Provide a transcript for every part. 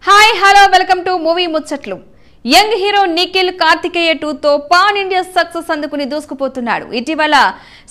Hi hello welcome to movie ముచ్చట్లు. Young hero Nikhil Karthikeya 2 తో pan India success అందుకుని దూసుకుపోతున్నాడు. ఇటీవల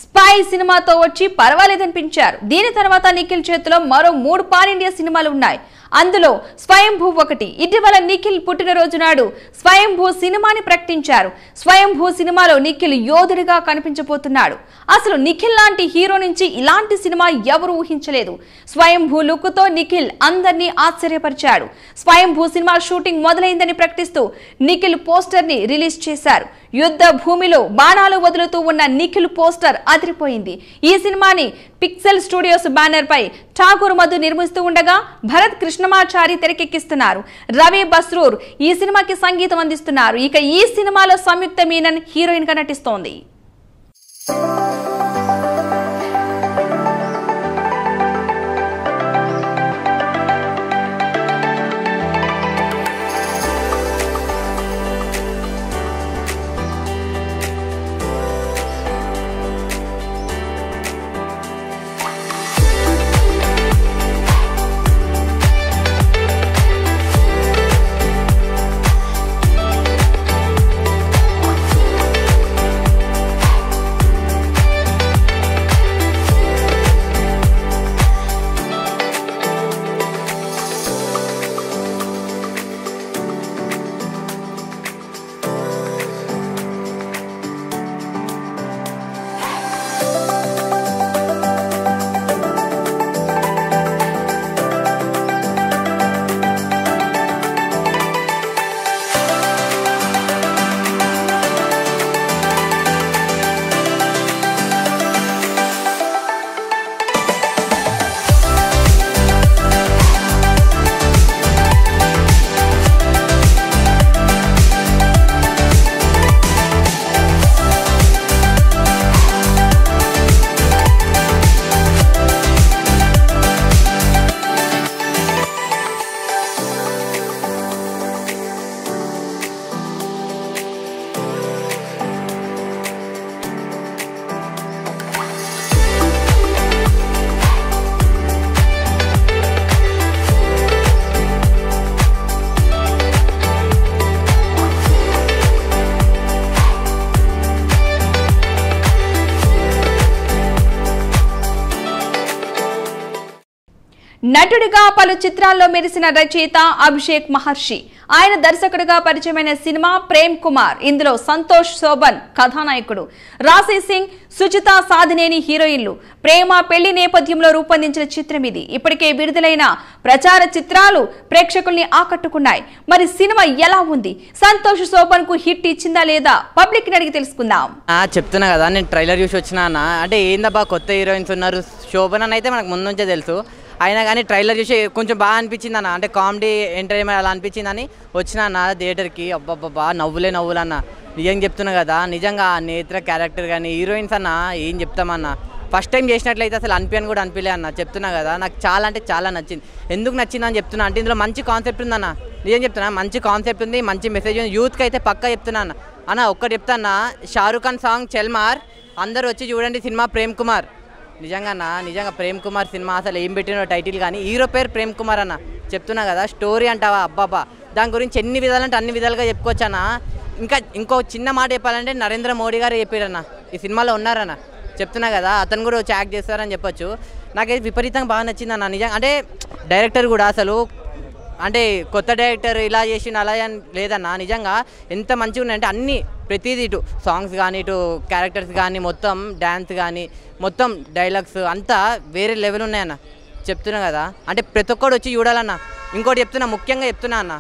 స్పై సినిమాతో వచ్చి పర్వాలేదనిపించారు. దీని తర్వాత నిఖిల్ చేతిలో మరో 3 పాన్ ఇండియా సినిమాలు ఉన్నాయి. అందులో స్వయంభూ ఒకటి. ఇటీవల నిఖిల్ పుట్టినరోజు నాడు స్వయంభూ సినిమాని ప్రకటించారు. స్వయంభూ సినిమాలో నిఖిల్ యోధుడిగా కనిపించబోతున్నాడు. అసలు నిఖిల్ లాంటి హీరో నుంచి ఇలాంటి సినిమా ఎవరు ఊహించలేదు. స్వయంభూ లుక్ తో నిఖిల్ అందరినీ ఆశ్చర్యపరిచాడు. స్వయంభూ సినిమా షూటింగ్ మొదలైందని ప్రకటిస్తూ నిఖిల్ పోస్టర్ ని రిలీజ్ చేశారు. యుద్ధ భూమిలో బాణాలు వదులుతూ ఉన్న నిఖిల్ పోస్టర్ అదిరిపోయింది. ఈ సినిమాని పిక్సెల్ స్టూడియోస్ బ్యానర్ పై ఠాకూర్ మధు నిర్మిస్తూ ఉండగా భరత్ కృష్ణమాచారి తెరకెక్కిస్తున్నారు. రవి బస్రూర్ ఈ సినిమాకి సంగీతం అందిస్తున్నారు. ఇక ఈ సినిమాలో సంయుక్త మీనన్ హీరోయిన్ గా నటిస్తోంది. నటుడిగా పలు చిత్రాల్లో మెరిసిన రచయిత అభిషేక్ మహర్షి. ఆయన దర్శకుడిగా పరిచయమైన సినిమా ప్రేమ్ కుమార్. ఇందులో సంతోష్ శోభన్ కథానాయకుడు, రాశి సింగ్, సుజిత సాధినేని హీరోయిన్లు. ప్రేమ పెళ్లి నేపథ్యంలో రూపొందించిన చిత్రం ఇది. ఇప్పటికే విడుదలైన ప్రచార చిత్రాలు ప్రేక్షకుల్ని ఆకట్టుకున్నాయి. మరి సినిమా ఎలా ఉంది? సంతోష్ శోభన్ కు హిట్ ఇచ్చిందా లేదా? పబ్లిక్ ని అడిగి తెలుసుకుందాం. చెప్తున్నా కదా, నేను ట్రైలర్ చూసి వచ్చినా అన్న. అంటే ఏందబ్బా కొత్త హీరోయిన్స్ ఉన్నారు. శోభన్ అని అయితే మనకు ముందు నుంచే తెలుసు. అయినా కానీ ట్రైలర్ చూసి కొంచెం బాగా అనిపించింది అన్న. అంటే కామెడీ ఎంటర్టైన్మెంట్ అలా అనిపించిందని వచ్చినా అన్న థియేటర్కి. అబ్బాబ్బా నవ్వులు అన్న. నిజంగా చెప్తున్నా కదా, నిజంగా నేత్ర క్యారెక్టర్ కానీ హీరోయిన్స్ అన్న ఏం చెప్తామన్న. ఫస్ట్ టైం చేసినట్లయితే అసలు అనిపించని కూడా అనిపించలే అన్న. చెప్తున్నా కదా, నాకు చాలా అంటే చాలా నచ్చింది. ఎందుకు నచ్చిందని చెప్తున్నా అంటే ఇందులో మంచి కాన్సెప్ట్ ఉందన్న. నిజం చెప్తున్నా, మంచి కాన్సెప్ట్ ఉంది, మంచి మెసేజ్ ఉంది. యూత్కి అయితే పక్కా చెప్తున్నా అన్న. ఒక్కటి చెప్తా అన్న, షారూఖ్ ఖాన్ సాంగ్ చెల్మార్ అందరూ వచ్చి చూడండి. సినిమా ప్రేమ్ కుమార్. నిజంగా ప్రేమ్ కుమార్ సినిమా అసలు ఏం పెట్టినో టైటిల్ కానీ హీరో పేరు ప్రేమ్ కుమార్ అన్న. చెప్తున్నా కదా, స్టోరీ అంటావా అబ్బాబా, దాని గురించి ఎన్ని విధాలంటే అన్ని విధాలుగా చెప్పుకోవచ్చు అన్న. ఇంకో చిన్న మాట చెప్పాలంటే నరేంద్ర మోడీ గారు చెప్పారన్న, ఈ సినిమాలో ఉన్నారన్న. చెప్తున్నా కదా, అతను కూడా వచ్చి యాక్ట్ చేస్తారని చెప్పొచ్చు. నాకైతే విపరీతంగా బాగా నచ్చింది అన్న. నిజంగా అంటే డైరెక్టర్ కూడా అసలు అంటే కొత్త డైరెక్టర్ ఇలా చేసిన అలా లేదన్న. నిజంగా ఎంత మంచిగా ఉన్నాయంటే అన్నీ ప్రతిదీ, ఇటు సాంగ్స్ కానీ ఇటు క్యారెక్టర్స్ కానీ మొత్తం డ్యాన్స్ కానీ మొత్తం డైలాగ్స్ అంతా వేరే లెవెల్ ఉన్నాయన్న. చెప్తున్నా కదా, అంటే ప్రతి ఒక్కడు వచ్చి చూడాలన్న. ఇంకోటి చెప్తున్నా, ముఖ్యంగా చెప్తున్నా అన్న,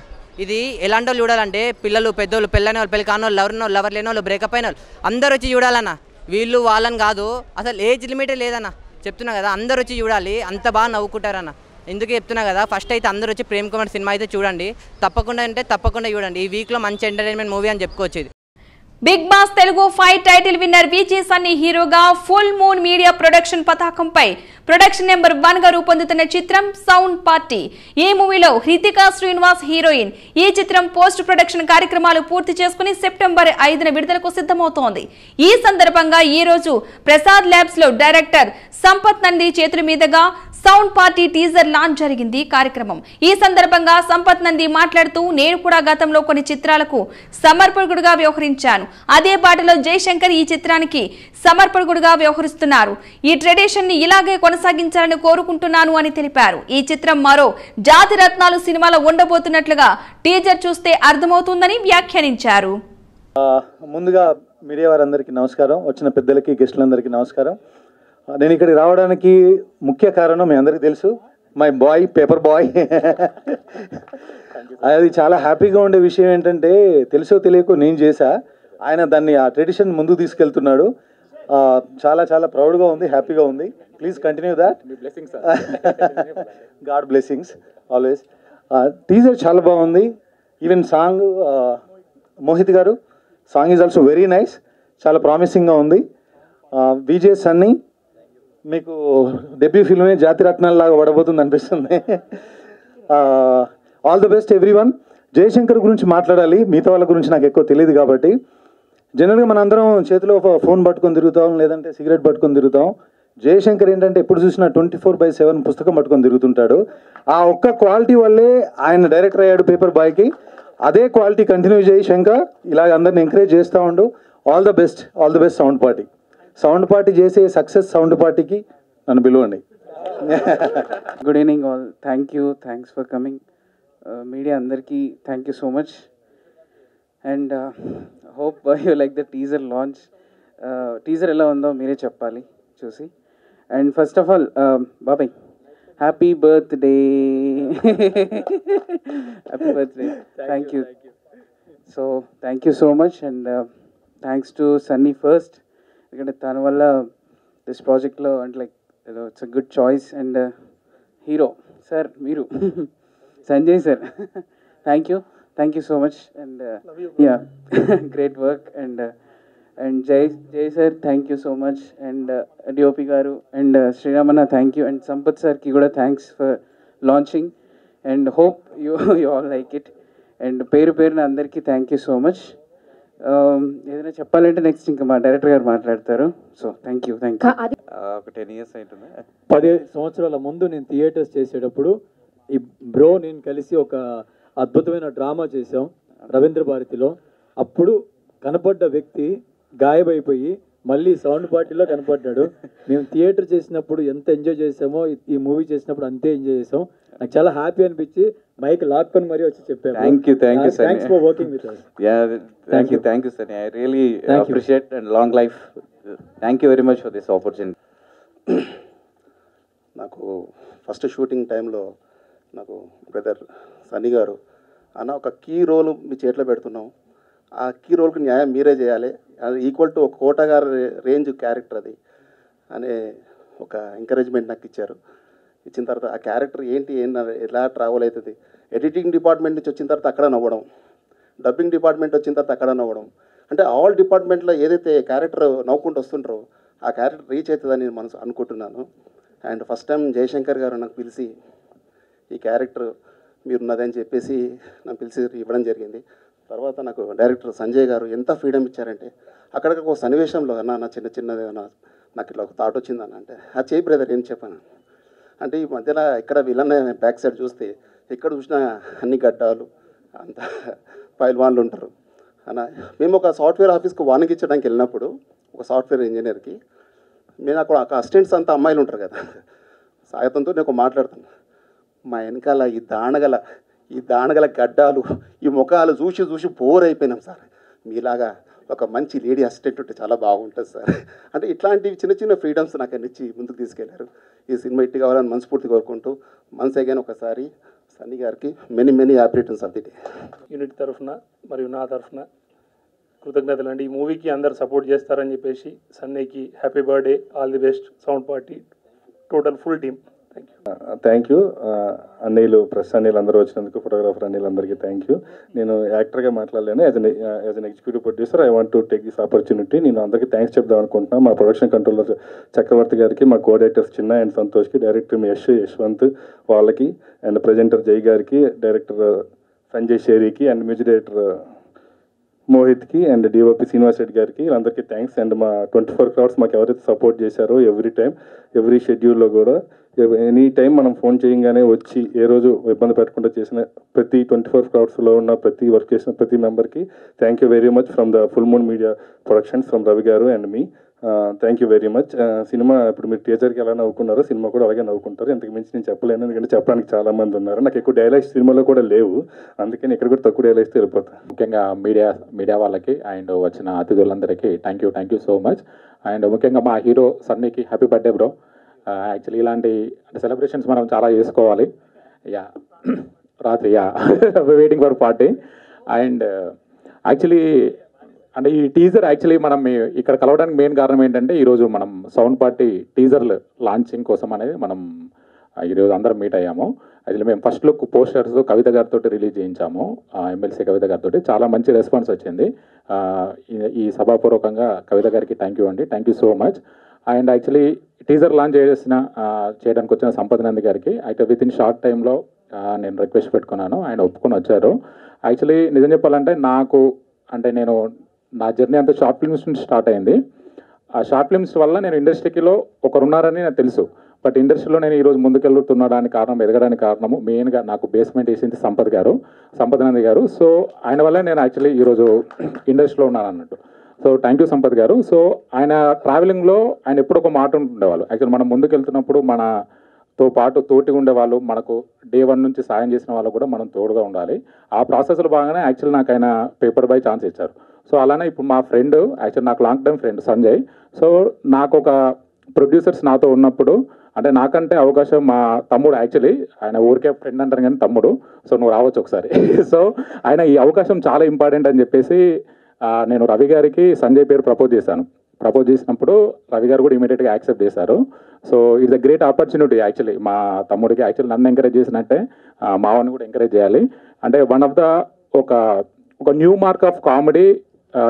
ఇది ఎలాంటి వాళ్ళు చూడాలంటే పిల్లలు, పెద్దోళ్ళు, పెళ్ళైన వాళ్ళు, పెళ్ళి కాని వాళ్ళు, లవర్ లేని వాళ్ళు, బ్రేకప్ అయిన వాళ్ళు అందరూ వచ్చి చూడాలన్న. వీళ్ళు వాళ్ళని కాదు, అసలు ఏజ్ లిమిటే లేదన్న. చెప్తున్నా కదా, అందరూ వచ్చి చూడాలి. అంత బాగా నవ్వుకుంటారన్న. ఎందుకే చెప్తున్నా కదా, ఫస్ట్ అయితే అందరూ వచ్చి ప్రేమ్ కుమార్ సినిమా అయితే చూడండి. తప్పకుండా చూడండి. ఈ వీక్లో మంచి ఎంటర్టైన్మెంట్ మూవీ అని చెప్పుకోవచ్చు ఇది. Bigg Boss Telugu five title winner Vijay Sunny హీరోగా ఫుల్ మూన్ మీడియా ప్రొడక్షన్ పతాకంపై ప్రొడక్షన్ నెంబర్ 1 గా రూపొందుతున్న చిత్రం సౌండ్ పార్టీ. ఈ మూవీలో హృతికా శ్రీనివాస్ హీరోయిన్. ఈ చిత్రం పోస్ట్ ప్రొడక్షన్ కార్యక్రమాలు పూర్తి చేసుకుని సెప్టెంబర్ 5న విడుదలకు సిద్ధమవుతోంది. ఈ సందర్భంగా ఈ రోజు ప్రసాద్ ల్యాబ్స్ లో డైరెక్టర్ సంపత్ నంది చేతుల మీదుగా సౌండ్ పార్టీ టీజర్ లాంచ్ జరిగింది కార్యక్రమం. ఈ సందర్భంగా సంపత్ నంది మాట్లాడుతూ నేను కూడా గతంలో కొన్ని చిత్రాలకు సమర్పకుడుగా వ్యవహరించాను. అదే బాటలో జయశంకర్ ఈ చిత్రానికి సమర్పకుడుగా వ్యవహరిస్తున్నారు. ఈ ట్రెడిషన్ ని ఇలాగే కొనసాగించాలని కోరుకుంటున్నాను అని తెలిపారు. ఈ చిత్రం మరో జాతి రత్నాలు సినిమాలో ఉండబోతున్నట్లుగా టీజర్ చూస్తే అర్థమవుతుందని వ్యాఖ్యానించారు. ముందుగా మీడియా వారందరికీ నమస్కారం, వచ్చిన పెద్దలకి గెస్టులందరికీ నమస్కారం. నేను ఇక్కడికి రావడానికి ముఖ్య కారణం మీ అందరికీ తెలుసు, మై బాయ్ పేపర్ బాయ్. అది చాలా హ్యాపీగా ఉండే విషయం ఏంటంటే తెలుసో తెలియకో నేను చేశా, ఆయన దాన్ని ఆ ట్రెడిషన్ ముందుకు తీసుకెళ్తున్నాడు. చాలా చాలా ప్రౌడ్గా ఉంది, హ్యాపీగా ఉంది. Please continue that. God blessings always. Teaser చాలా బాగుంది. ఈవెన్ సాంగ్ మోహిత్ గారు song is also very nice, చాలా ప్రామిసింగ్గా ఉంది. విజయ్ సన్నీ మీకు డెబ్యూ ఫిల్మే జాతిరత్నాల్లాగా పడబోతుంది అనిపిస్తుంది. All the best everyone. Jayashankar గురించి మాట్లాడాలి, మిగతా వాళ్ళ గురించి నాకు ఎక్కువ తెలియదు కాబట్టి. జనరల్గా మన అందరం చేతిలో ఫోన్ పట్టుకొని తిరుగుతాం, లేదంటే సిగరెట్ పట్టుకొని తిరుగుతాం. జయశంకర్ ఏంటంటే ఎప్పుడు చూసినా 24/7 పుస్తకం పట్టుకొని తిరుగుతుంటాడు. ఆ ఒక్క క్వాలిటీ వల్లే ఆయన డైరెక్టర్ అయ్యాడు పేపర్ బాయ్కి. అదే క్వాలిటీ కంటిన్యూ చేయి శంకర్, ఇలాగ అందరిని ఎంకరేజ్ చేస్తూ ఉండు. All the best sound party. Sound party చేసే సక్సెస్ సౌండ్ పార్టీకి నన్ను పిలవండి. Good evening all. Thanks for coming. Media అందరికీ thank you so much. And hope you like the teaser launch. Teaser ఎలా ఉందో మీరే చెప్పాలి చూసి. అండ్ ఫస్ట్ ఆఫ్ ఆల్ బాబాయ్, happy birthday. Happy birthday. Thank you. So thank you so much. And thanks to Sunny first, ఎందుకంటే తన వల్ల this ప్రాజెక్ట్లో అంటే like it's a good choice. And hero sir మీరు, Sanjay sir, thank you so much. And yeah great work. And Jai sir thank you so much. And DOP గారు and Sriramanna thank you. And Sampath సార్కి కూడా thanks for launching. And hope you all like it. And పేరున అందరికీ thank you so much. ఏదైనా చెప్పాలంటే next ఇంకా మా director గారు మాట్లాడతారు. So thank you. ఒక 10 years అవుతుంది. 10 సంవత్సరాల ముందు నేను థియేటర్స్ చేసేటప్పుడు ఈ బ్రో నేను కలిసి ఒక అద్భుతమైన డ్రామా చేసాం రవీంద్ర భారతిలో. అప్పుడు కనపడ్డ వ్యక్తి గాయబైపోయి మళ్ళీ సౌండ్ పార్టీలో కనపడ్డాడు. మేము థియేటర్ చేసినప్పుడు ఎంత ఎంజాయ్ చేసామో ఈ మూవీ చేసినప్పుడు అంతే ఎంజాయ్ చేసాం. నాకు చాలా హ్యాపీ అనిపించి మైక్ లాక్కొని మరీ వచ్చి చెప్పాను. Thank you sir. Thanks for working with us. Thank you sir. I really appreciate and long life. Thank you very much for this opportunity. నాకు ఫస్ట్ షూటింగ్ టైంలో నాకు బ్రదర్ సన్నీ గారు అన్న ఒక కీ రోల్ మీ చేతిలో పెడుతున్నాం, ఆ కీ రోల్కి న్యాయం మీరే చేయాలి, అది ఈక్వల్ టు ఒక కోట గారి రేంజ్ క్యారెక్టర్ అది అనే ఒక ఎంకరేజ్మెంట్ నాకు ఇచ్చారు. ఇచ్చిన తర్వాత ఆ క్యారెక్టర్ ఏంటి ఎలా ట్రావెల్ అవుతుంది, ఎడిటింగ్ డిపార్ట్మెంట్ నుంచి వచ్చిన తర్వాత అక్కడ నవ్వడం, డబ్బింగ్ డిపార్ట్మెంట్ వచ్చిన తర్వాత అక్కడ నవ్వడం, అంటే ఆల్ డిపార్ట్మెంట్లో ఏదైతే క్యారెక్టర్ నవ్వుకుంటూ వస్తుంటారో ఆ క్యారెక్టర్ రీచ్ అవుతుందని నేను మనసు అనుకుంటున్నాను. అండ్ ఫస్ట్ టైం జయశంకర్ గారు నాకు పిలిచి ఈ క్యారెక్టర్ మీరున్నదని చెప్పేసి నాకు పిలిచి ఇవ్వడం జరిగింది. తర్వాత నాకు డైరెక్టర్ సంజయ్ గారు ఎంత ఫ్రీడమ్ ఇచ్చారంటే అక్కడికి ఒక సన్నివేశంలో నా చిన్నది నాకు ఇట్లా ఒక థాట్ వచ్చిందన్న అంటే అది చేయి బ్రదర్ ఏం చెప్పాను అంటే ఈ మధ్యలో ఇక్కడ వీళ్ళని బ్యాక్ సైడ్ చూస్తే ఎక్కడ చూసినా అన్ని గడ్డాలు అంత పైల్వాన్లు ఉంటారు అన్న. మేము ఒక సాఫ్ట్వేర్ ఆఫీస్కి వానికి ఇచ్చడానికి వెళ్ళినప్పుడు ఒక సాఫ్ట్వేర్ ఇంజనీర్కి నేను అక్కడ అసిస్టెంట్స్ అంతా అమ్మాయిలు ఉంటారు కదా, సాయతంతో నేను ఒక మాట్లాడుతాను, మా వెనకాల ఈ దానగల గడ్డాలు ఈ ముఖాలు చూసి బోర్ అయిపోయినాం సార్, మీలాగా ఒక మంచి లేడీ అసిస్టెంట్ ఉంటే చాలా బాగుంటుంది సార్ అంటే ఇట్లాంటివి చిన్న ఫ్రీడమ్స్ నాకు అన్నిచ్చి ముందుకు తీసుకెళ్లారు. ఈ సినిమా ఇట్టి కావాలని మనస్ఫూర్తి కోరుకుంటూ వన్స్ అగైన్ ఒకసారి సన్నీ గారికి many happy returns of the day. Unit తరఫున మరియు నా తరఫున కృతజ్ఞతలు అండి. ఈ మూవీకి అందరు సపోర్ట్ చేస్తారని చెప్పేసి సన్నీకి happy birthday, all the best, sound party, total full team. Thank you అన్నీలు, ప్రెస్ అన్నీలు అందరూ వచ్చినందుకు, ఫోటోగ్రాఫర్ అన్నీలు అందరికీ థ్యాంక్ యూ. నేను యాక్టర్గా మాట్లాడలేను, as an executive producer I want to take this opportunity. నేను అందరికీ థ్యాంక్స్ చెప్దాం అనుకుంటున్నాను. మా ప్రొడక్షన్ కంట్రోలర్ చక్రవర్తి గారికి, మా కోఆర్డినేటర్స్ చిన్న అండ్ సంతోష్కి, డైరెక్టర్ యశ్వంత్ వాళ్ళకి, అండ్ ప్రజెంటర్ జై గారికి, డైరెక్టర్ సంజయ్ షేరీకి, అండ్ మ్యూజిక్ డైరెక్టర్ మోహిత్కి అండ్ డిఓపి శ్రీనివాస్ రెడ్డి గారికి వీళ్ళందరికీ థ్యాంక్స్. అండ్ మా 24 crowds మాకు ఎవరైతే సపోర్ట్ చేశారో ఎవ్రీ షెడ్యూల్లో కూడా ఎనీ టైం మనం ఫోన్ చేయగానే వచ్చి ఏ రోజు ఇబ్బంది పెట్టకుండా చేసిన ప్రతి 24 crowdsలో ఉన్న వర్క్ చేసిన ప్రతి మెంబర్కి thank you very much from the full moon media productions from Ravi గారు and me. Thank you very much. సినిమా ఇప్పుడు మీరు టీజర్కి ఎలా నవ్వుకున్నారో సినిమా కూడా అలాగే నవ్వుకుంటారు. ఇంతకు మించి నేను చెప్పలేను, ఎందుకంటే చెప్పడానికి చాలా మంది ఉన్నారు. నాకు ఎక్కువ డైలాగ్స్ సినిమాలో కూడా లేవు, అందుకని ఇక్కడ కూడా తక్కువ డైలాగ్స్ వెళ్ళిపోతాను. ముఖ్యంగా మీడియా వాళ్ళకి అండ్ వచ్చిన అతిథులందరికీ thank you so much. And ముఖ్యంగా మా హీరో సన్నీకి హ్యాపీ బర్త్డే బ్రో. యాక్చువల్లీ ఇలాంటి సెలబ్రేషన్స్ మనం చాలా చేసుకోవాలి. రాత్రి waiting for party. And actually అంటే ఈ టీజర్ యాక్చువల్లీ మనం ఇక్కడ కలవడానికి మెయిన్ కారణం ఏంటంటే ఈరోజు మనం సౌండ్ పార్టీ టీజర్లు లాంచింగ్ కోసం అనేది మనం ఈరోజు అందరం మీట్ అయ్యాము. యాక్చువల్లీ మేము ఫస్ట్ లుక్ పోస్టర్స్ కవిత గారితో రిలీజ్ చేయించాము, ఎమ్మెల్సీ కవిత గారితో. చాలా మంచి రెస్పాన్స్ వచ్చింది. ఈ సభాపూర్వకంగా కవిత గారికి thank you so much. And actually teaser launch చేయడానికి వచ్చిన సంపత్ నంది గారికి అయితే విత్ ఇన్ షార్ట్ టైంలో నేను రిక్వెస్ట్ పెట్టుకున్నాను, ఆయన ఒప్పుకొని వచ్చారు. యాక్చువల్లీ నిజం చెప్పాలంటే నేను నా జర్నీ అంతా షార్ట్ ఫిల్మ్స్ నుంచి స్టార్ట్ అయింది. ఆ షార్ట్ ఫిల్మ్స్ వల్ల నేను ఇండస్ట్రీలో ఒకరున్నారని నాకు తెలుసు. బట్ ఇండస్ట్రీలో నేను ఈరోజు ముందుకెళ్తున్నాడానికి ఎదగడానికి కారణము మెయిన్గా నాకు బేస్మెంట్ వేసింది సంపత్ నంది గారు. సో ఆయన వల్ల నేను యాక్చువల్లీ ఈరోజు ఇండస్ట్రీలో ఉన్నాను అన్నట్టు. సో థ్యాంక్ యూ సంపత్ గారు. సో ఆయన ట్రావెలింగ్లో ఆయన ఎప్పుడు ఒక మాట ఉండేవాళ్ళు. యాక్చువల్లీ మనం ముందుకెళ్తున్నప్పుడు మనతో పాటు తోటి ఉండేవాళ్ళు, మనకు డే 1 నుంచి సాయం చేసిన వాళ్ళు కూడా మనం తోడుగా ఉండాలి. ఆ ప్రాసెస్లో భాగంగానే యాక్చువల్లీ నాకు ఆయన పేపర్ బాయ్ ఛాన్స్ ఇచ్చారు. సో అలానే ఇప్పుడు మా ఫ్రెండ్ యాక్చువల్లీ నాకు long time friend Sanjay. So నాకు ఒక ప్రొడ్యూసర్స్ నాతో ఉన్నప్పుడు అంటే నాకంటే అవకాశం మా తమ్ముడు, యాక్చువల్లీ ఆయన ఊరికే ఫ్రెండ్ అంటారు కానీ తమ్ముడు, సో నువ్వు రావచ్చు ఒకసారి. సో ఆయన ఈ అవకాశం చాలా ఇంపార్టెంట్ అని చెప్పేసి నేను రవి గారికి సంజయ్ పేరు ప్రపోజ్ చేసినప్పుడు రవి గారు కూడా ఇమీడియట్గా యాక్సెప్ట్ చేశారు. So it's a great opportunity actually మా తమ్ముడికి. యాక్చువల్లీ నన్ను ఎంకరేజ్ చేసినట్టే మావాడిని కూడా ఎంకరేజ్ చేయాలి. అంటే వన్ ఆఫ్ ద ఒక new mark of comedy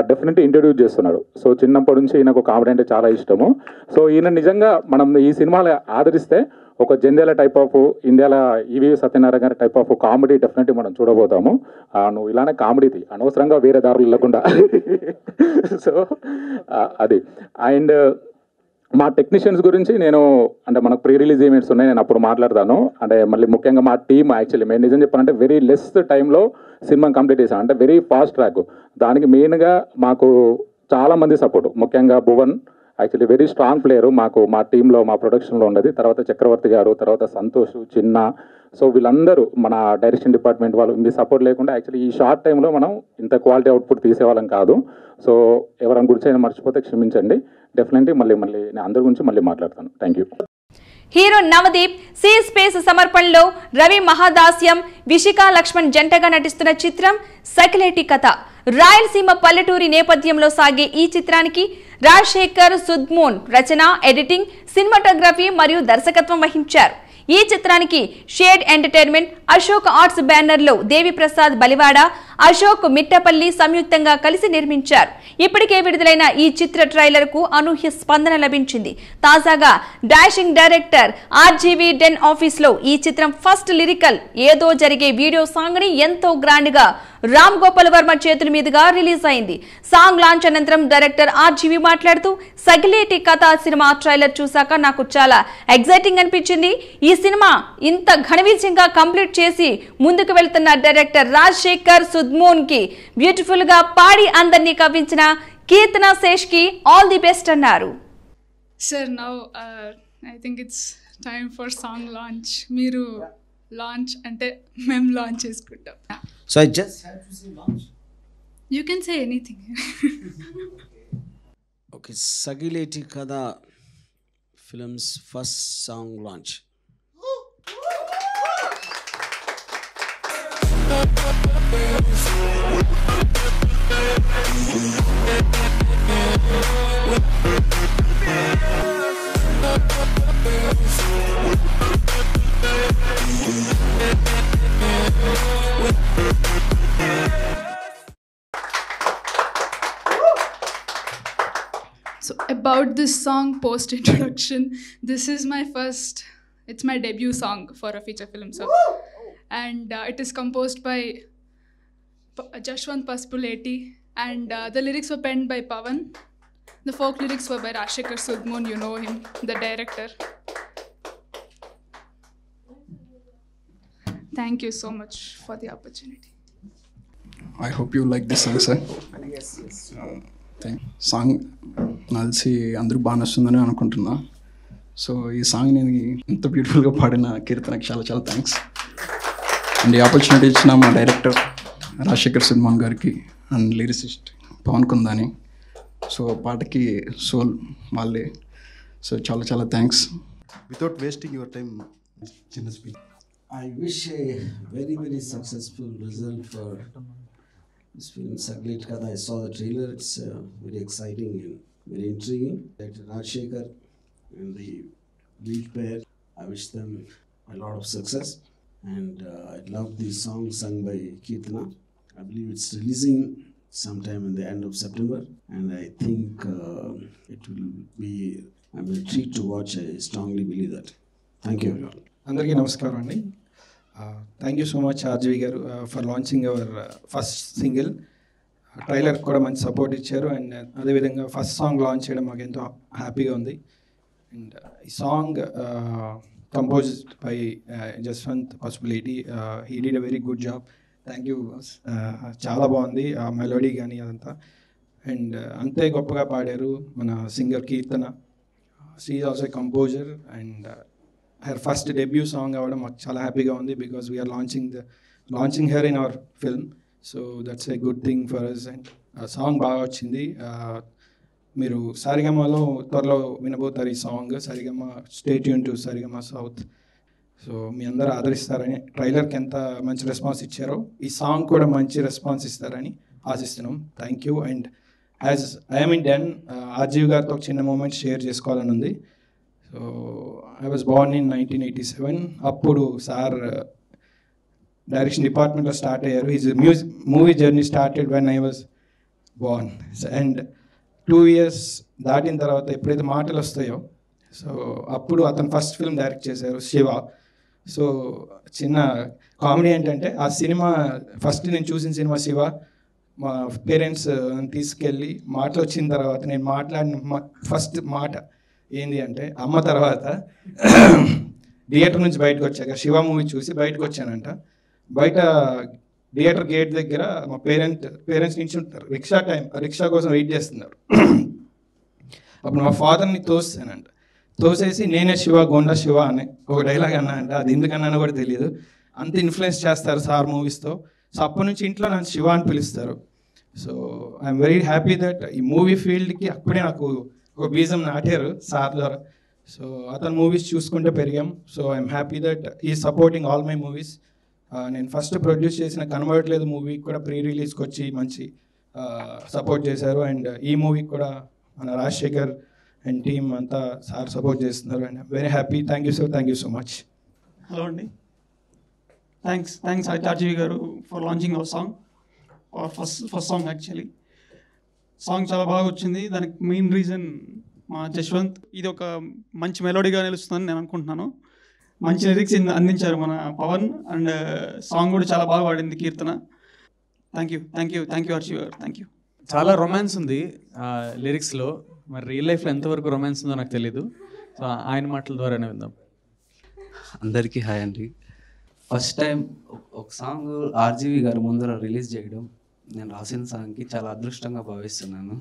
definitely introduce చేస్తున్నాడు. సో చిన్నప్పటి నుంచి ఈయనకు కామెడీ అంటే చాలా ఇష్టము. సో ఈయన నిజంగా మనం ఈ సినిమాలు ఆదరిస్తే ఒక జంధ్యాల టైప్ ఆఫ్ ఇండియాల ఈవి సత్యనారాయణ గారి టైప్ ఆఫ్ కామెడీ డెఫినెట్లీ మనం చూడబోతాము. నువ్వు ఇలానే కామెడీది అనవసరంగా వేరే దారులు వెళ్ళకుండా. సో అది. అండ్ మా టెక్నీషియన్స్ గురించి మనకు ప్రీ రిలీజ్ ఈవెంట్స్ ఉన్నాయి, నేను అప్పుడు మాట్లాడతాను. అంటే మళ్ళీ ముఖ్యంగా మా టీమ్ యాక్చువల్లీ మేము నిజం చెప్పాలంటే వెరీ లెస్ టైంలో సినిమా కంప్లీట్ చేశాను. అంటే వెరీ ఫాస్ట్ ట్రాక్. దానికి మెయిన్గా మాకు చాలామంది సపోర్ట్, ముఖ్యంగా Bhuvan actually very strong player మా టీంలో మా ప్రొడక్షన్లో ఉన్నది. తర్వాత చక్రవర్తి గారు, తర్వాత సంతోష్, చిన్న. సో వీళ్ళందరూ మన డైరెక్షన్ డిపార్ట్మెంట్ వాళ్ళు మీ సపోర్ట్ లేకుండా యాక్చువల్లీ ఈ షార్ట్ టైంలో మనం ఇంత క్వాలిటీ అవుట్పుట్ తీసేవాళ్ళం కాదు. సో ఎవరైనా గురించి మర్చిపోతే క్షమించండి. డెఫినెట్లీ మళ్ళీ నేను అందరి గురించి మళ్ళీ మాట్లాడతాను. Thank you. Hero Navdeep C space సమర్పణలో రవి మహాదాస్యం, విశికా లక్ష్మణ్ జంటగా నటిస్తున్న చిత్రం సకిలేటి కథ. రాయలసీమ పల్లెటూరి నేపథ్యంలో సాగే ఈ చిత్రానికి రాజశేఖర్ సుద్మోన్ రచన, ఎడిటింగ్, సినిమాటోగ్రఫీ మరియు దర్శకత్వం వహించారు. ఈ చిత్రానికి షేడ్ ఎంటర్టైన్మెంట్, అశోక్ ఆర్ట్స్ బ్యానర్లో దేవి ప్రసాద్ బలివాడ, అశోక్ మిట్టపల్లి సంయుక్తంగా కలిసి నిర్మించారు. ఇప్పటికే విడుదలైన ఈ చిత్ర ట్రైలర్ కు అనూహ్య స్పందన లభించింది. తాజాగా dashing director RGV den office లో ఈ చిత్రం ఫస్ట్ లిరికల్ ఏదో జరిగే వీడియో సాంగ్ ని ఎంతో గ్రాండ్ గా రామ్ గోపాల్ వర్మ చేతుల మీదుగా రిలీజ్ అయింది. సాంగ్ లాంచ్ అనంతరం డైరెక్టర్ ఆర్జీవీ మాట్లాడుతూ సగిలేటి కథ సినిమా ట్రైలర్ చూశాక నాకు చాలా ఎగ్జైటింగ్ అనిపించింది. ఈ సినిమా ఇంత ఘనవిజయంగా కంప్లీట్ చేసి ముందుకు వెళ్తున్న డైరెక్టర్ రాజశేఖర్ సుద్మోన్ కి బ్యూటిఫుల్ గా పాడి అందరినీ కవ్వించిన కీర్తన శేష్ కి ఆల్ ది బెస్ట్ అన్నారు. Sir, now I think it's time for song launch. మీరు launch అంటే మేము launch చేసుకుంటాం. So I just have to say launch. You can say anything. Okay, Sagileti Kada Films first song launch. So about this song post introduction, this is it's my debut song for a feature film. So, and it is composed by Jashwant Paspuleti And the lyrics were penned by Pawan. The folk lyrics were by Rajshekhar Sudmoon, you know him, the director. Thank you so much for the opportunity. I hope you like this song, sir. Yes. Song నలిసి అందరూ బాగా నచ్చుతుందని అనుకుంటున్నా. So ఈ song నేను ఇంత బ్యూటిఫుల్గా పాడిన కీర్తనకి చాలా చాలా థ్యాంక్స్. అండ్ ఈ ఆపర్చునిటీ ఇచ్చిన మా డైరెక్టర్ రాజశేఖర్ సుద్మాన్ గారికి అండ్ లిరిసిస్ట్ పవన్ కుందాని. సో పాటకి సోల్ వాళ్ళే. సో చాలా చాలా thanks. Without wasting your time, చిన్న speech. I wish a very, very successful result for this film, Saglit Kada. I saw the trailer. It's very exciting and very intriguing. Dr. Rajshekhar and the lead pair, I wish them a lot of success. And I love the song sung by Kirtana. I believe it's releasing sometime in the end of September. And I think it will be, I'm a treat to watch. I strongly believe that. Thank you, everyone. అందరికీ నమస్కారం అండి. Thank you so much RGV గారు for launching our first single. Trailer కూడా మంచి support ఇచ్చారు. And అదేవిధంగా first song launch చేయడం మాకు ఎంతో హ్యాపీగా ఉంది. అండ్ ఈ song composed by Jaswanth Pasupuleti. He did a very good job. Thank you. చాలా బాగుంది ఆ మెలోడీ కానీ అదంతా. అండ్ అంతే గొప్పగా పాడారు మన singer Keerthana. She is also composer and her first debut song avadam maku chala happy ga undi because we are launching her in our film, so that's a good thing for us. And song baga vachindi. Meeru Sarigama lo tvarlo vinabotaru ee song. Sarigama, stay tuned to Sarigama South. So మీ అందరూ ఆదరిస్తారని, ట్రైలర్కి ఎంత మంచి response ఇచ్చారో ఈ song కూడా మంచి response ఇస్తారని ఆశిస్తున్నాం. Thank you. And as I'm in den, RGV గారితో ఒక చిన్న మూమెంట్ షేర్ చేసుకోవాలని ఉంది. So I was born in 1987. అప్పుడు సార్ డైరెక్షన్ డిపార్ట్మెంట్లో స్టార్ట్ అయ్యారు. His movie journey started when I was born. And 2 years దాటిన తర్వాత ఎప్పుడైతే మాటలు వస్తాయో, సో అప్పుడు అతను ఫస్ట్ ఫిల్మ్ డైరెక్ట్ చేశారు, శివ. సో చిన్న కామెడీ ఏంటంటే ఆ సినిమా ఫస్ట్ నేను చూసిన సినిమా శివ. మా పేరెంట్స్ తీసుకెళ్ళి మాటలు వచ్చిన తర్వాత నేను మాట్లాడిన ఫస్ట్ మాట ఏంటి అంటే అమ్మ. తర్వాత థియేటర్ నుంచి బయటకు వచ్చాక శివ మూవీ చూసి బయటకు వచ్చానంట. బయట థియేటర్ గేట్ దగ్గర మా పేరెంట్స్ నుంచి ఉంటారు, రిక్షా కోసం వెయిట్ చేస్తున్నారు. అప్పుడు మా ఫాదర్ని తోస్తానంట. తోసేసి నేనే శివ, గోండా శివ అని ఒక డైలాగ్ అన్నా అంట. అది ఎందుకన్నానో కూడా తెలియదు. అంత ఇన్ఫ్లుయెన్స్ చేస్తారు సార్ మూవీస్తో. సో అప్పటి నుంచి ఇంట్లో నన్ను శివ అని పిలుస్తారు. So I'm very happy that ఈ మూవీ ఫీల్డ్కి అప్పుడే నాకు ఒక బీజం నాటారు సార్ ద్వారా. సో అతను మూవీస్ చూసుకుంటే పెరిగాం. సో ఐఎమ్ హ్యాపీ దట్ ఈ సపోర్టింగ్ ఆల్ మై మూవీస్. నేను ఫస్ట్ ప్రొడ్యూస్ చేసిన కనబడట్లేదు మూవీ కూడా ప్రీ రిలీజ్కి వచ్చి మంచి సపోర్ట్ చేశారు. అండ్ ఈ మూవీకి కూడా మన రాజశేఖర్ అండ్ టీమ్ అంతా సార్ సపోర్ట్ చేస్తున్నారు. And very happy. Thank you sir. Thank you so much. Hello అండి. థ్యాంక్స్ ఆర్జీవి గారు for launching hour song, first song. Actually song చాలా బాగా వచ్చింది. దానికి మెయిన్ రీజన్ మా జశ్వంత్. ఇది ఒక మంచి మెలోడీగా నిలుస్తుందని నేను అనుకుంటున్నాను. మంచి లిరిక్స్ అందించారు మన పవన్. అండ్ సాంగ్ కూడా చాలా బాగా పాడింది కీర్తన. థ్యాంక్ యూ ఆర్జీవి గారు. Thank you. చాలా రొమాన్స్ ఉంది లిరిక్స్లో. మరి రియల్ లైఫ్లో ఎంతవరకు రొమాన్స్ ఉందో నాకు తెలీదు. సో ఆయన మాటల ద్వారానే విందాం. అందరికీ హాయ్ అండి. ఫస్ట్ టైం ఒక సాంగ్ ఆర్జీవి గారు ముందర రిలీజ్ చేయడం నేను రాసిన సాంగ్కి చాలా అదృష్టంగా భావిస్తున్నాను.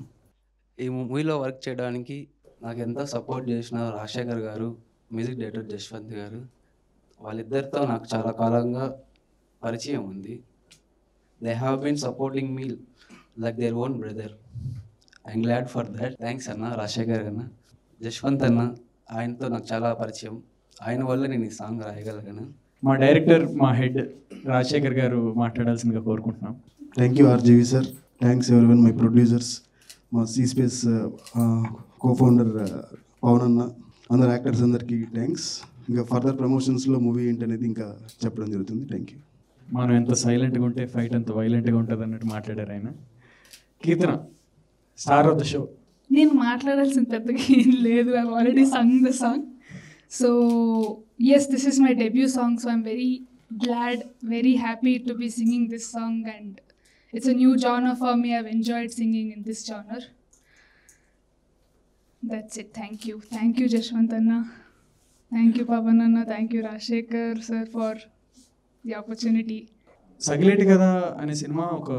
ఈ మూవీలో వర్క్ చేయడానికి నాకు ఎంతో సపోర్ట్ చేసిన రాజశేఖర్ గారు, మ్యూజిక్ డైరెక్టర్ జశ్వంత్ గారు, వాళ్ళిద్దరితో నాకు చాలా కాలంగా పరిచయం ఉంది. They have been supporting me like their own brother. I'm glad for that. Thanks అన్న రాజశేఖర్ అన్న. జశ్వంత్ అన్న, ఆయనతో నాకు చాలా పరిచయం. ఆయన వల్ల నేను ఈ సాంగ్ రాయగలిగాను. మా డైరెక్టర్, మా హెడ్ రాజశేఖర్ గారు మాట్లాడాల్సిందిగా కోరుకుంటున్నాం. Thank you RGV sir. Thanks everyone, my producers, మా సీ స్పేస్ కో-ఫౌండర్ పవన్ అన్న, అందరు యాక్టర్స్ అందరికీ థ్యాంక్స్. ఇంకా ఫర్దర్ ప్రమోషన్స్లో మూవీ ఏంటనేది ఇంకా చెప్పడం జరుగుతుంది. Thank you. మనం ఎంత సైలెంట్గా ఉంటే ఫైట్ అంత వైలెంట్గా ఉంటుంది అన్నట్టు మాట్లాడారు ఆయన. కీర్తన, స్టార్ ఆఫ్ ద షో. నేను మాట్లాడాల్సిన పెద్దగా ఏం లేదు. I already Sung the song. So yes, this is my debut song, so I'm very glad, very happy to be singing this song, and it's a new genre for me. I've enjoyed singing in this genre. That's it. Thank you Jashwant Anna, thank you Pavan Anna, thank you Rajshekhar sir for the opportunity. Sagileti Katha అనే సినిమా ఒక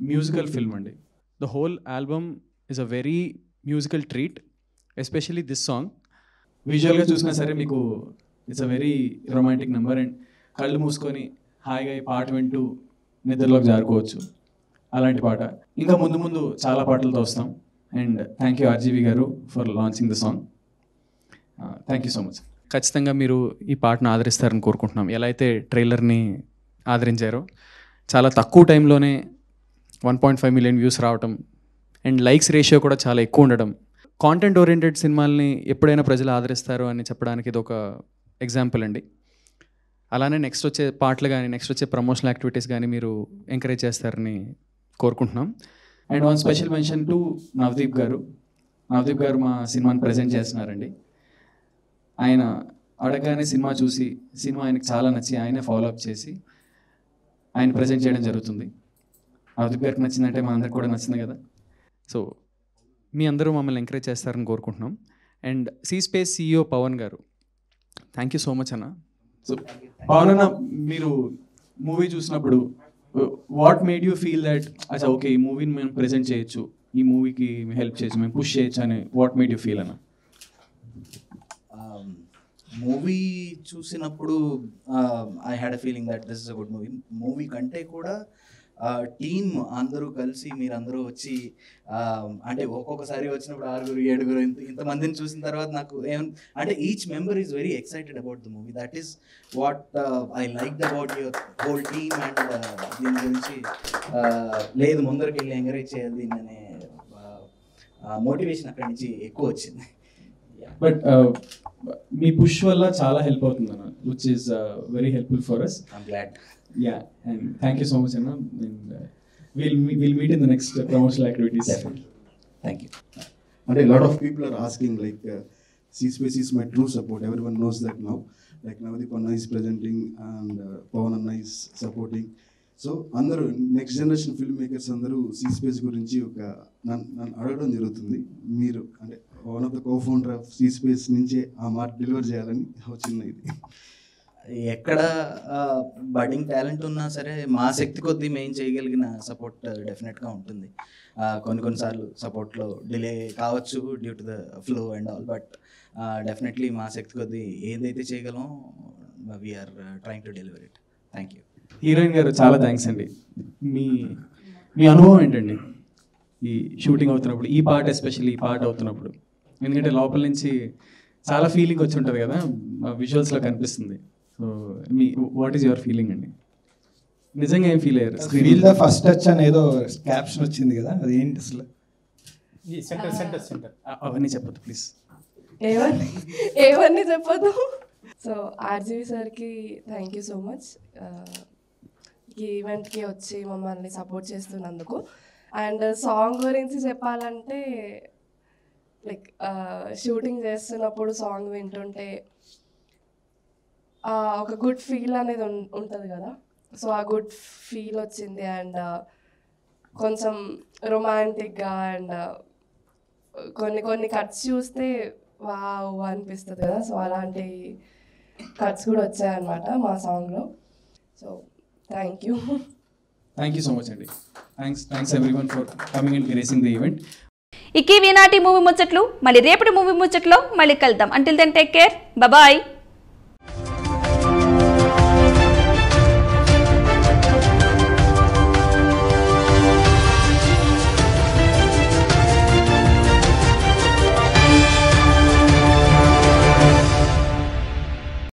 musical film అండి. The whole album is a very musical treat, especially this song. విజువల్గా చూసినా సరే మీకు it's a very romantic number and కళ్ళు మూసుకొని హాయిగా ఈ పాట వింటూ నిద్రలోకి జారుకోవచ్చు అలాంటి పాట. ఇంకా ముందు ముందు చాలా పాటలతో వస్తాం. అండ్ థ్యాంక్ యూ ఆర్జీవి గారు for launching the song. Thank you so much. ఖచ్చితంగా మీరు ఈ పాటను ఆదరిస్తారని కోరుకుంటున్నాం. ఎలా అయితే ట్రైలర్ని ఆదరించారో, చాలా తక్కువ టైంలోనే 1.5 మిలియన్ వ్యూస్ రావటం అండ్ లైక్స్ రేషియో కూడా చాలా ఎక్కువ ఉండడం, కాంటెంట్ ఓరియంటెడ్ సినిమాల్ని ఎప్పుడైనా ప్రజలు ఆదరిస్తారు అని చెప్పడానికి ఇది ఒక ఎగ్జాంపుల్ అండి. అలానే నెక్స్ట్ వచ్చే పాటలు కానీ నెక్స్ట్ వచ్చే ప్రమోషనల్ యాక్టివిటీస్ కానీ మీరు ఎంకరేజ్ చేస్తారని కోరుకుంటున్నాం. And one special mention to Navdeep గారు. నవదీప్ గారు మా సినిమాని ప్రజెంట్ చేస్తున్నారండి. ఆయన అడగగానే సినిమా చూసి సినిమా ఆయనకు చాలా నచ్చి ఆయనే ఫాలో అప్ చేసి ఆయన ప్రజెంట్ చేయడం జరుగుతుంది. నవదీప్ గారికి నచ్చిందంటే మా అందరికి కూడా నచ్చింది కదా. సో మీ అందరూ మమ్మల్ని ఎంకరేజ్ చేస్తారని కోరుకుంటున్నాం. And C space CEO Pavan గారు, థ్యాంక్ యూ సో మచ్ అన్న. సో పవన్ అన్న, మీరు మూవీ చూసినప్పుడు what made you feel that అచ్చా ఓకే ఈ మూవీని మేము ప్రజెంట్ చేయొచ్చు, ఈ మూవీకి హెల్ప్ చేయొచ్చు, మేము పుష్ చేయొచ్చు అని వాట్ మేడ్ యూ ఫీల్ అన్న? మూవీ చూసినప్పుడు I had a feeling that this is a good movie. Movie కంటే కూడా టీమ్ అందరూ కలిసి మీరందరూ వచ్చి అంటే ఒక్కొక్కసారి వచ్చినప్పుడు 6-7 ఇంతమందిని చూసిన తర్వాత నాకు అంటే each member is very excited about the movie. That is what I like about your whole team. And దీని గురించి లేదు ముందరికి వెళ్ళి ఎంకరేజ్ చేయాలి దీన్ని అనే మోటివేషన్ అక్కడి నుంచి ఎక్కువ వచ్చింది. బట్ మీ పుష్ వల్ల చాలా హెల్ప్ అవుతుంది అన్న, which is very helpful for us. I'm glad. Yeah, and thank you so much, Anna. And we'll meet in the next promotional activities. Definitely. Thank you. And a lot of people are asking, like, C-Space is my true support. Everyone knows that now. Like, Navdeep Anna is presenting and Pawan Anna is supporting. So, అందరూ next generation film makers అందరూ C-Space గురించి ఒక నన్ను అడగడం జరుగుతుంది. మీరు అంటే one of the co-founder of C-Space నుంచే ఆ మాట డెలివర్ చేయాలని వచ్చిన ఇది. ఎక్కడ బడ్డింగ్ టాలెంట్ ఉన్నా సరే మా శక్తి కొద్దీ మేము చేయగలిగిన సపోర్ట్ డెఫినెట్గా ఉంటుంది. కొన్నిసార్లు సపోర్ట్లో డిలే కావచ్చు due to the flow and all, but definitely మా శక్తి కొద్దీ ఏదైతే చేయగలమో we're trying to deliver it. Thank you. Heroine గారు చాలా థ్యాంక్స్ అండి. మీ అనుభవం ఏంటండి ఈ షూటింగ్ అవుతున్నప్పుడు, ఈ పాట ఎస్పెషల్లీ ఈ పాట అవుతున్నప్పుడు? ఎందుకంటే లోపల నుంచి చాలా ఫీలింగ్ వచ్చి ఉంటుంది కదా, విజువల్స్లో కనిపిస్తుంది. So what is your feeling అండి? నిజంగా ఏం ఫీల్ అయ్యారు? ఫీల్ ద ఫస్ట్ టచ్ అని ఏదో క్యాప్షన్ వచ్చింది కదా, అది ఏంటి అసలు? సెంటర్ అవన్నీ చెప్పొద్దు ప్లీజ్. ఏవన్నీ చెప్పొద్దు. సో ఆర్జీవి సార్కి థ్యాంక్ యూ సో మచ్ ఈ ఈవెంట్కి వచ్చి మమ్మల్ని సపోర్ట్ చేస్తున్నందుకు. అండ్ సాంగ్ గురించి చెప్పాలంటే లైక్ షూటింగ్ చేస్తున్నప్పుడు సాంగ్ వింటుంటే ఒక గుడ్ ఫీల్ అనేది ఉంటుంది కదా, సో ఆ గుడ్ ఫీల్ వచ్చింది. అండ్ కొంచెం రొమాంటిక్గా అండ్ కొన్ని కట్స్ చూస్తే వావ్ అనిపిస్తుంది కదా, సో అలాంటి కట్స్ కూడా వచ్చాయన్నమాట మా సాంగ్లో. So thank you so much అండి. Thanks everyone for coming and gracing the event. ఈనాటి మూవీ ముచ్చట్లు, మళ్ళీ రేపటి మూవీ ముచ్చట్లో మళ్ళీ కలుద్దాం. Until then take care, bye.